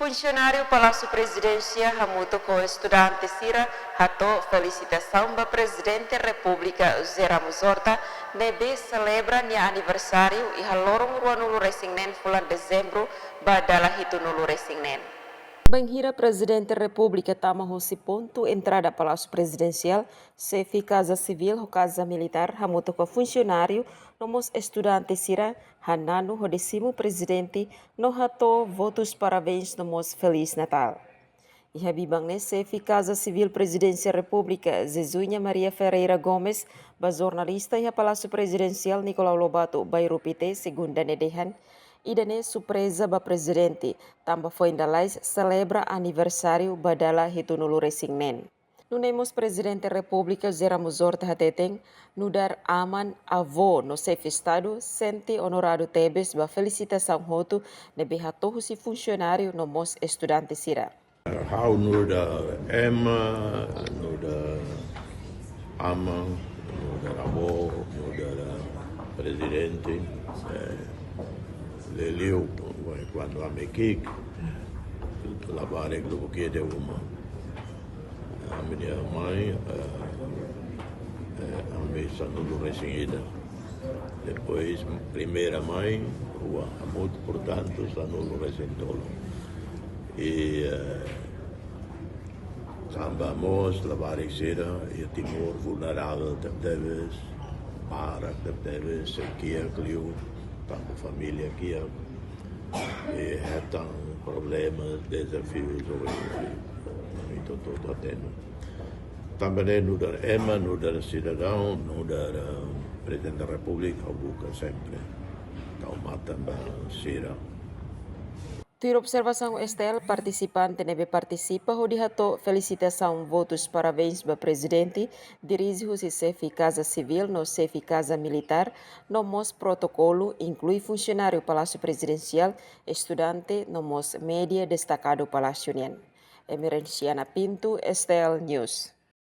Funcionário Palácio Presidência Hamuto com estudante Sira hato felicitação para Presidente da República José Ramos Horta nebe celebra nia aniversário e halorong ruanulu resingnen bulan dezembro badala hitunulu resingnen. Banhira Presidente da República tama hosi ponto entrada Palácio Presidencial, sefi Casa Civil ou Casa Militar, hamuto com funcionário, nomos estudante Sira, hanano ho décimo Presidente, no hato votos parabéns nomos Feliz Natal. E habibang ne sefi Casa Civil Presidência da República, Zezunya Maria Ferreira Gomes, ba jornalista e Palácio Presidencial Nicolau Lobato, Bairupite, segunda nedehan, idane surpresa ba presidente, tamba foi indalais celebra aniversário badala hitunulu resingnen. Nunemos presidente da República José Ramos Horta hateteng, nudar aman avô no chefe estado, sente honorado Tebes ba felicitação hotu nebe hatohu si funcionário no mos estudante sira. How no da Emma, no da Ama, no da avô, no da presidente, Leleu, quando a mekik, lavare que que deu a minha mãe, a mesa no recém-ida. Depois, primeira mãe, muito portanto, está no recém-tolo. E tambamos lavar cera e Timor vulnerável Tebes, Mara Tebes, Sequia, Clio, tanto família aqui e tão problemas, desafios muito todo tendo. Também no dar Emma, no dar cidadão, no dar presidente da República, busca sempre calmar também Sira. Tir observação Estel, participante nebe participa ho dihato felicitação votos parabéns ba presidente, dirige se chefe Casa Civil no chefe Casa Militar, no mos protocolo inclui funcionário Palácio Presidencial, estudante no mos média destacado Palácio Nien. Emerenciana Pinto, Estel News.